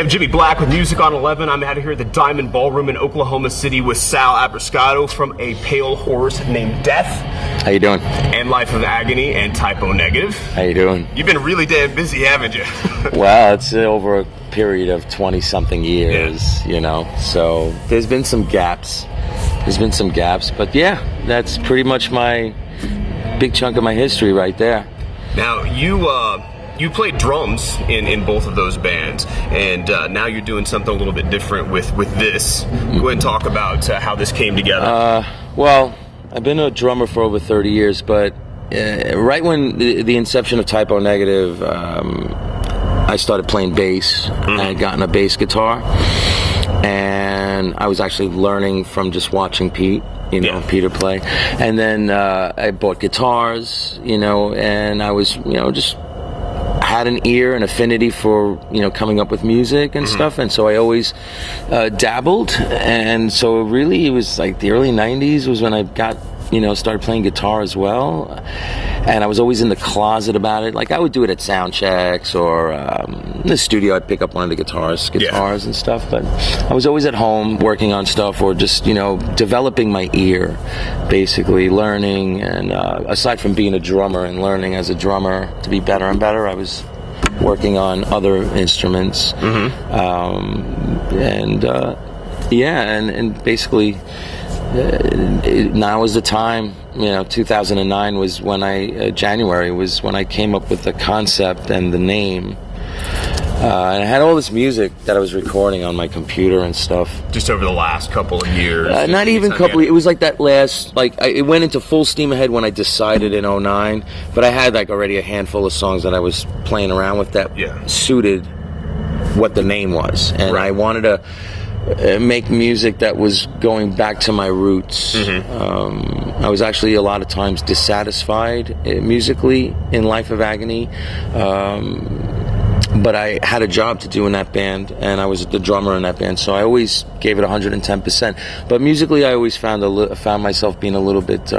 I'm Jimmy Black with Music on 11. I'm out here at the Diamond Ballroom in Oklahoma City with Sal Abrascato from A Pale Horse Named Death. How you doing? And Life of Agony and Typo Negative. How you doing? You've been really damn busy, haven't you? Well, it's over a period of 20-something years, you know, so there's been some gaps. But yeah, that's pretty much my big chunk of my history right there. Now, you played drums in both of those bands, and now you're doing something a little bit different with this. Go ahead and talk about how this came together. Well, I've been a drummer for over 30 years, but right when the inception of Typo Negative, I started playing bass. I had gotten a bass guitar, and I was actually learning from just watching Pete. Peter play. And then I bought guitars, and I was, just had an ear and affinity for, coming up with music and stuff. And so I always dabbled. And so really it was like the early 90s was when I got, started playing guitar as well. And I was always in the closet about it. Like I would do it at sound checks or in the studio. I'd pick up one of the guitars and stuff. But I was always at home working on stuff or just, developing my ear, basically learning. And aside from being a drummer and learning as a drummer to be better and better, I was working on other instruments. And basically now is the time. 2009 was when January was when I came up with the concept and the name. And I had all this music that I was recording on my computer and stuff. Just over the last couple of years? Not even couple. It was like that last, it went into full steam ahead when I decided in 2009. But I had already a handful of songs that I was playing around with that suited what the name was. And I wanted to make music that was going back to my roots. I was actually a lot of times dissatisfied musically in Life of Agony, but I had a job to do in that band, and I was the drummer in that band, so I always gave it 110%. But musically, I always found myself being a little bit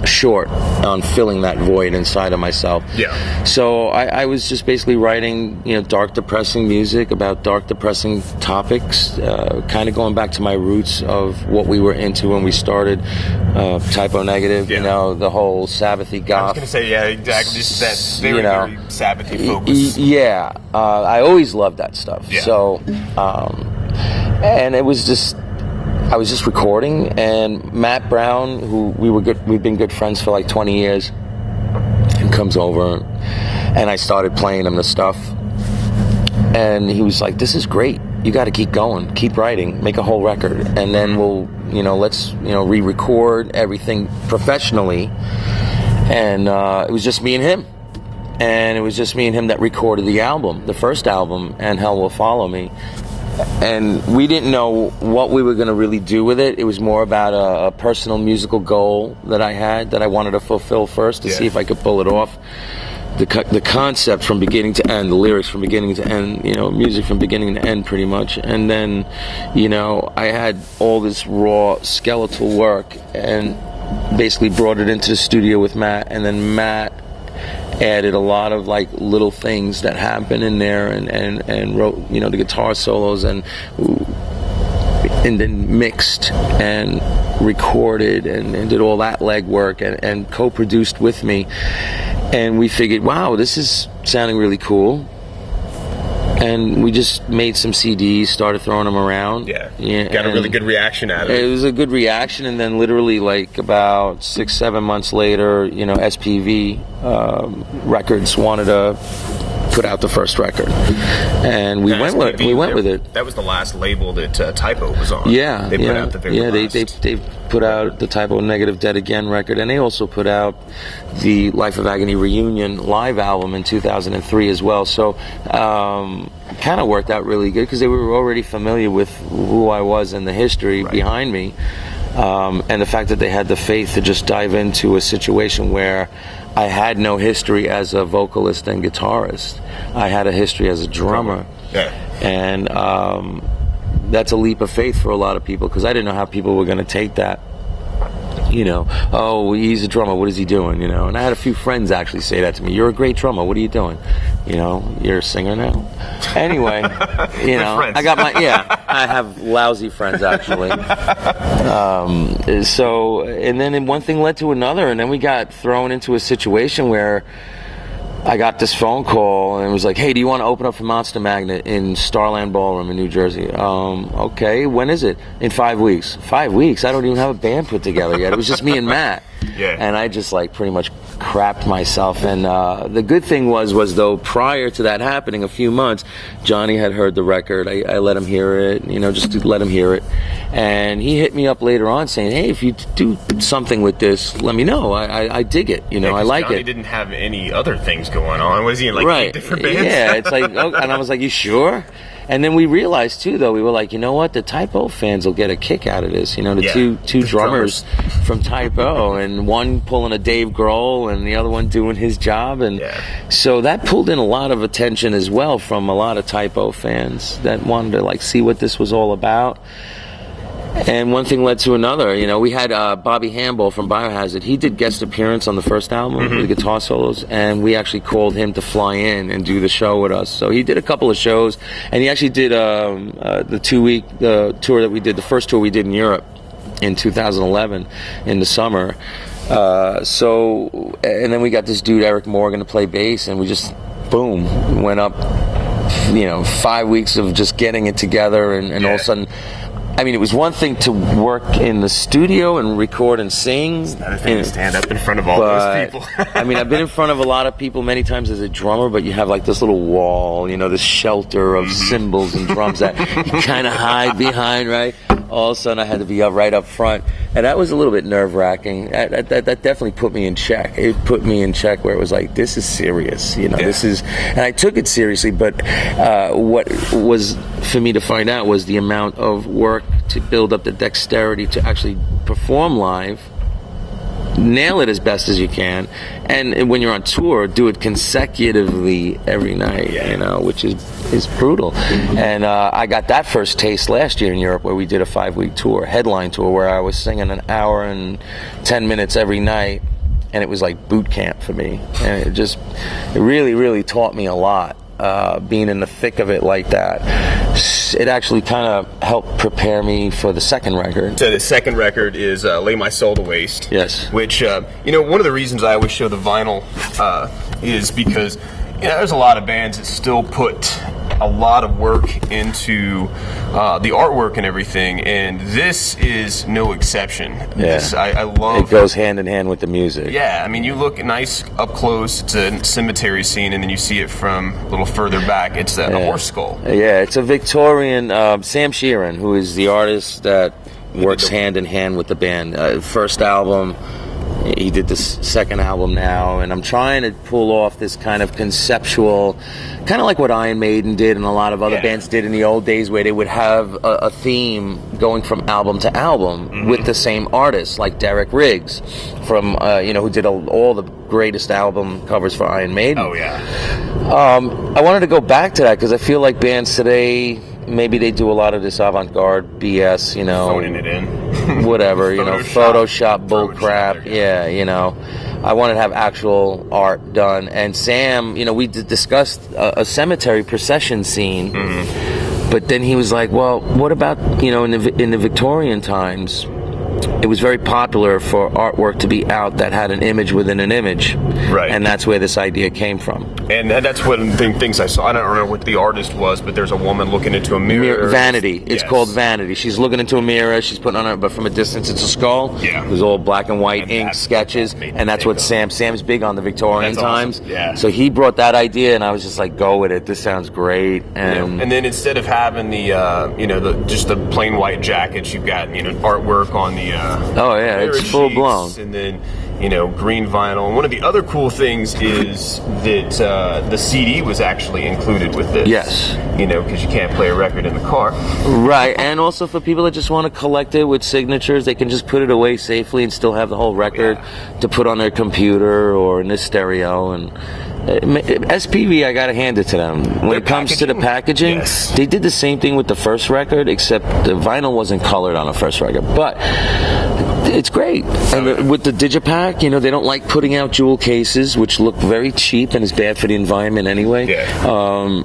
short on filling that void inside of myself. So I was just basically writing, dark, depressing music about dark, depressing topics, kind of going back to my roots of what we were into when we started Typo Negative. The whole Sabbathy goth. I was going to say, exactly. Just that very Sabbathy focus. I always loved that stuff. So, and it was just. I was just recording, and Matt Brown, who we've been good friends for 20 years, he comes over, and I started playing him the stuff, and he was like, "This is great. You got to keep going, keep writing, make a whole record, and then we'll, let's, re-record everything professionally." And it was just me and him, and it was just me and him that recorded the first album, And Hell Will Follow Me. And we didn't know what we were going to really do with it. It was more about a personal musical goal that I had that I wanted to fulfill first to see if I could pull it off. The concept from beginning to end, the lyrics from beginning to end, music from beginning to end pretty much. And then, I had all this raw skeletal work and basically brought it into the studio with Matt. And then Matt added a lot of little things that happened in there and wrote the guitar solos and then mixed and recorded and did all that legwork and co-produced with me, and we figured, wow, this is sounding really cool. And we just made some CDs, started throwing them around. Got a really good reaction out of it. It was a good reaction, and then literally about 6-7 months later, SPV Records wanted to put out the first record, and we went with it. That was the last label that Typo was on. They put out the very last. They put out the Typo Negative Dead Again record, and they also put out the Life of Agony Reunion live album in 2003 as well. So kind of worked out really good because they were already familiar with who I was and the history behind me, and the fact that they had the faith to just dive into a situation where I had no history as a vocalist and guitarist. I had a history as a drummer. And that's a leap of faith for a lot of people because I didn't know how people were going to take that. you know, oh, he's a drummer, what is he doing, you know? And I had a few friends actually say that to me. You're a great drummer, what are you doing? You know, you're a singer now. Anyway, you know, I got I have lousy friends actually. So, and then one thing led to another, and then we got thrown into a situation where I got this phone call, and it was like, hey, do you want to open up for Monster Magnet in Starland Ballroom in New Jersey? Okay, when is it? In 5 weeks. 5 weeks? I don't even have a band put together yet. It was just me and Matt. Yeah. And I just like pretty much crapped myself. And the good thing was though, prior to that happening, a few months, Johnny had heard the record. I let him hear it, you know, just to let him hear it. And he hit me up later on saying, hey, if you do something with this, let me know. I dig it, you know, I like Johnny it. Didn't have any other things going on. Was he in like 8 different bands? Yeah, it's like, oh, and I was like, you sure? And then we realized too, though, we were like, you know what, the Type O fans will get a kick out of this. You know, the two drummers from Type O, and one pulling a Dave Grohl and the other one doing his job, and so that pulled in a lot of attention as well from a lot of Type O fans that wanted to like see what this was all about. And one thing led to another. You know, we had Bobby Hamball from Biohazard. He did guest appearance on the first album with the guitar solos, and we actually called him to fly in and do the show with us. So he did a couple of shows, and he actually did the 2-week tour that we did, the first tour we did in Europe in 2011 in the summer. So, and then we got this dude Eric Morgan to play bass, and we just, boom, went up, you know, 5 weeks of just getting it together, and all of a sudden, I mean, it was one thing to work in the studio and record and sing. It's another thing to stand up in front of all those people. I mean, I've been in front of a lot of people many times as a drummer, but you have like this little wall, you know, this shelter of cymbals and drums that you kind of hide behind, right? All of a sudden, I had to be right up front, and that was a little bit nerve-wracking. That definitely put me in check. It put me in check where it was like, this is serious, you know. This is, and I took it seriously. But what was for me to find out was the amount of work to build up the dexterity to actually perform live, nail it as best as you can, and when you're on tour, do it consecutively every night, you know, which is brutal. And I got that first taste last year in Europe, where we did a 5-week tour, headline tour, where I was singing an hour and 10 minutes every night, and it was like boot camp for me. And it really, really taught me a lot. Being in the thick of it like that, it actually kind of helped prepare me for the second record. So the second record is Lay My Soul to Waste. Yes. Which, you know, one of the reasons I always show the vinyl is because, you know, there's a lot of bands that still put a lot of work into the artwork and everything, and this is no exception. This, I love. It goes hand in hand with the music. Yeah, I mean, you look nice up close. It's a cemetery scene, and then you see it from a little further back. It's a horse skull. Yeah, it's a Victorian. Sam Sheeran, who is the artist that works hand in hand with the band. First album. He did this second album now, and I'm trying to pull off this kind of conceptual, kind of like what Iron Maiden did and a lot of other bands did in the old days, where they would have a theme going from album to album with the same artist, like Derek Riggs, from you know, who did all the greatest album covers for Iron Maiden. Oh yeah. I wanted to go back to that because I feel like bands today, maybe they do a lot of this avant-garde BS, you know, phoning it in. Whatever, you know, Photoshop bullcrap. Yeah, you know, I wanted to have actual art done. And Sam, you know, we discussed a cemetery procession scene, but then he was like, well, what about, you know, in the Victorian times, it was very popular for artwork to be out that had an image within an image. Right. And that's where this idea came from. And that's one of the things I saw. I don't remember what the artist was, but there's a woman looking into a mirror. Vanity. It's called Vanity. She's looking into a mirror. She's putting on her, but from a distance, it's a skull. Yeah. It was all black and white ink sketches, and that's what Sam's big on the Victorian times. Awesome. Yeah. So he brought that idea, and I was just like, go with it. This sounds great. And and then instead of having the you know, just the plain white jackets, you've got, you know, artwork on the it's full blown. And then, you know, green vinyl. And one of the other cool things is that the CD was actually included with this. Yes. You know, because you can't play a record in the car. Right, and also for people that just want to collect it with signatures, they can just put it away safely and still have the whole record to put on their computer or in the stereo. And SPV, I gotta hand it to them. When it comes to the packaging, they did the same thing with the first record, except the vinyl wasn't colored on the first record. But It's great. And with the Digipack, you know, they don't like putting out jewel cases, which look very cheap and is bad for the environment anyway. Yeah.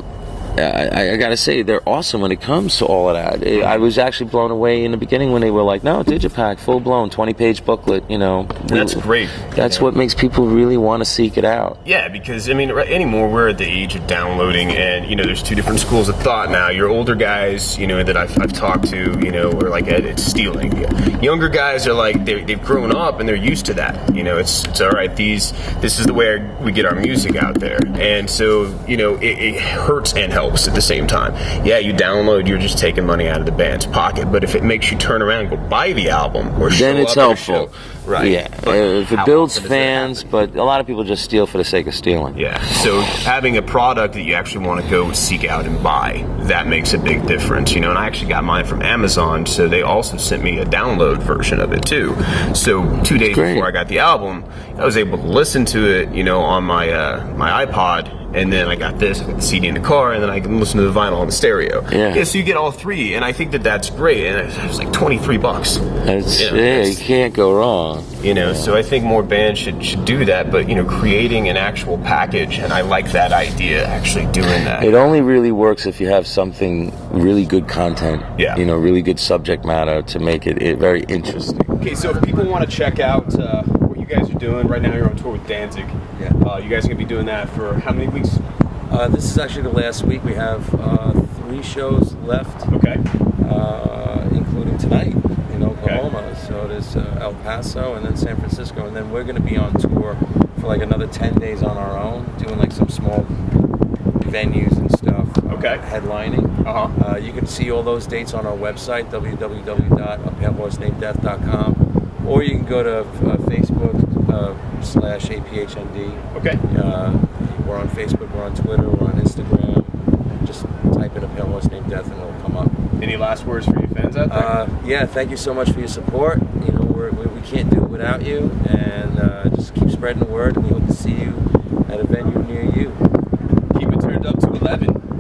I gotta say, they're awesome when it comes to all of that. I was actually blown away in the beginning when they were like, no, Digipack, full-blown, 20-page booklet, you know. That's great. That's what makes people really want to seek it out. Yeah, because, I mean, anymore, we're at the age of downloading, and, you know, there's two different schools of thought now. Your older guys, you know, that I've talked to, you know, are like, it's stealing. Younger guys are like, they've grown up, and they're used to that. You know, it's all right, this is the way we get our music out there. And so, you know, it hurts and helps at the same time. Yeah, you download, you're just taking money out of the band's pocket, but if it makes you turn around and go buy the album or show then it's up helpful. Right. Yeah, if it builds fans, but a lot of people just steal for the sake of stealing. Yeah, so having a product that you actually want to go seek out and buy, that makes a big difference, you know, and I actually got mine from Amazon, so they also sent me a download version of it too. So 2 days before I got the album, I was able to listen to it, you know, on my my iPod, and then I got this, I got the CD in the car, and then I can listen to the vinyl on the stereo. Yeah, so you get all three, and I think that that's great, and it was like $23. It's, you know, you can't go wrong. You know, so I think more bands should do that, but, you know, creating an actual package, and I like that idea, actually doing that. It only really works if you have something really good content, you know, really good subject matter to make it very interesting. Okay, so if people want to check out what you guys are doing, right now you're on tour with Danzig. Yeah. You guys are going to be doing that for how many weeks? This is actually the last week. We have 3 shows left. Okay. Including tonight in Oklahoma. Okay. So there's El Paso and then San Francisco, and then we're going to be on tour for like another 10 days on our own, doing like some small venues and stuff. Okay. Headlining. You can see all those dates on our website, www.aphlndeath.com, or you can go to Facebook /APHND. Okay. We're on Facebook, we're on Twitter, we're on Instagram. Just type in A Pale Horse Named Death and it'll come up. Any last words for your fans out there? Yeah, thank you so much for your support. You know, we can't do it without you, and just keep spreading the word, and we hope to see you at a venue near you. Keep it turned up to 11.